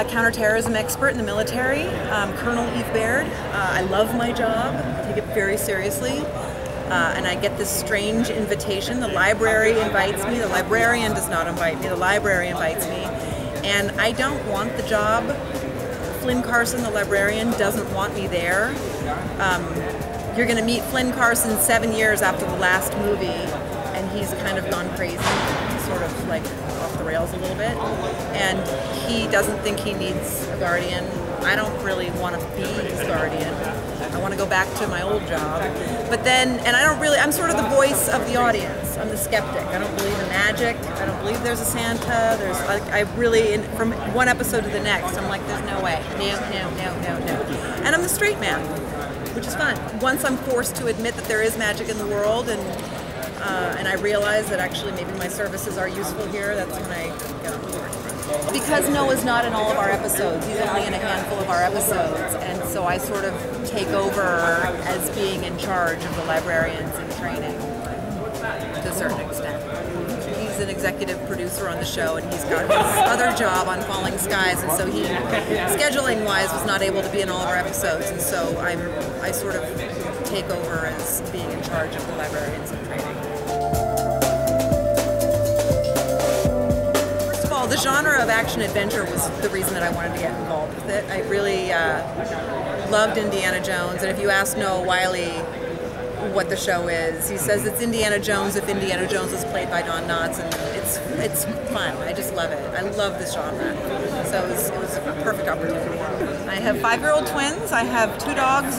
counterterrorism expert in the military, Colonel Eve Baird. I love my job, I take it very seriously, and I get this strange invitation. The library invites me, the librarian does not invite me, the library invites me, and I don't want the job. Flynn Carson, the librarian, doesn't want me there. You're going to meet Flynn Carson 7 years after the last movie, and he's kind of gone crazy, sort of like off the rails a little bit, and he doesn't think he needs a guardian. I don't really want to be his guardian. I want to go back to my old job. But then, and I'm sort of the voice of the audience. I'm the skeptic. I don't believe in magic. I don't believe there's a Santa. There's like, I really, from one episode to the next, I'm like, there's no way. No. And I'm the straight man, which is fun. Once I'm forced to admit that there is magic in the world, and I realize that actually maybe my services are useful here, that's when I get on board. Because Noah's not in all of our episodes, he's only in a handful of our episodes, and so I sort of take over as being in charge of the librarians in training to a certain extent. He's an executive producer on the show, and he's got his other job on Falling Skies, and so he, scheduling-wise, was not able to be in all of our episodes, and so I sort of take over as being in charge of the librarians in training. The genre of action-adventure was the reason that I wanted to get involved with it. I really loved Indiana Jones, and if you ask Noah Wiley what the show is, he says it's Indiana Jones if Indiana Jones was played by Don Knotts, and it's fun. I just love it. I love this genre. So it was a perfect opportunity. I have 5-year-old twins. I have 3 dogs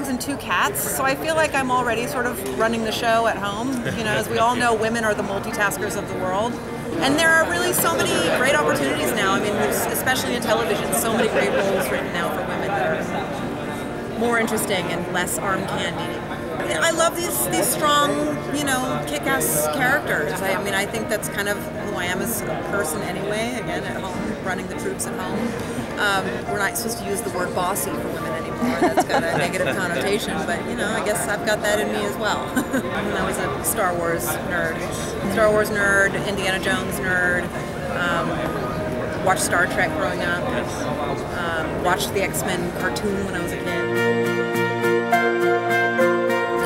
and 2 cats, so I feel like I'm already sort of running the show at home. You know, as we all know, women are the multitaskers of the world. And there are really so many great opportunities now. I mean, especially in television, so many great roles written now for women that are more interesting and less arm candy. I love these strong, you know, kick-ass characters. I mean, I think that's kind of who I am as a person anyway, again, at home, running the troops at home. We're not supposed to use the word bossy for women anymore. That's got a negative connotation, but, you know, I guess I've got that in me as well. I was a Star Wars nerd, Indiana Jones nerd, watched Star Trek growing up, watched the X-Men cartoon when I was a kid.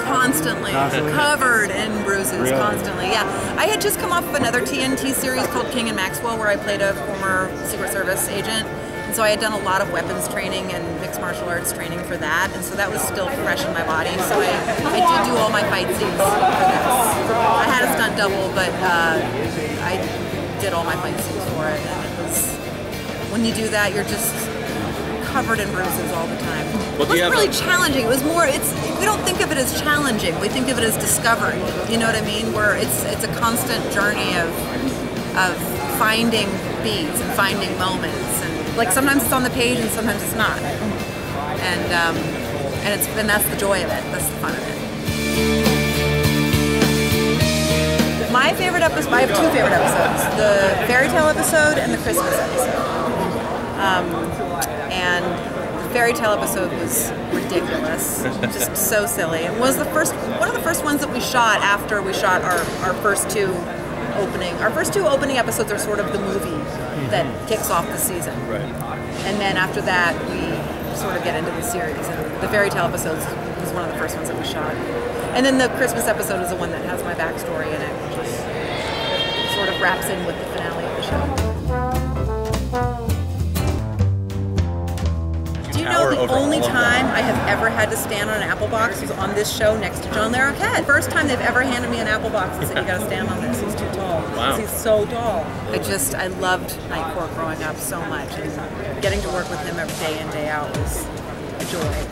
Constantly, covered in bruises, really? Constantly, yeah. I had just come off of another TNT series called King and Maxwell, where I played a former Secret Service agent, and so I had done a lot of weapons training and mixed martial arts training for that, and so that was still fresh in my body, so I did do all my fight scenes for this. I had a stunt double, but I did all my fight scenes for it, and it was, when you do that, you're just covered in bruises all the time. It wasn't really challenging. It was more, we don't think of it as challenging. We think of it as discovery. You know what I mean? Where it's a constant journey of finding beats and finding moments. And like sometimes it's on the page and sometimes it's not. And that's the joy of it. That's the fun of it. My favorite episode, I have 2 favorite episodes. The fairy tale episode and the Christmas episode. And the fairy tale episode was ridiculous, just so silly. It was one of the first ones that we shot after we shot our first 2 opening. Our first 2 opening episodes are sort of the movie that kicks off the season. Right. And then after that, we sort of get into the series. And the fairy tale episode was one of the first ones that we shot. And then the Christmas episode is the one that has my backstory in it, which is, sort of wraps in with the finale of the show. You know, the only time I have ever had to stand on an apple box was on this show next to John Larroquette. First time they've ever handed me an apple box and said, you gotta stand on this, he's too tall. Wow. He's so tall. I loved Night Court growing up so much, and getting to work with him every day in, day out was a joy.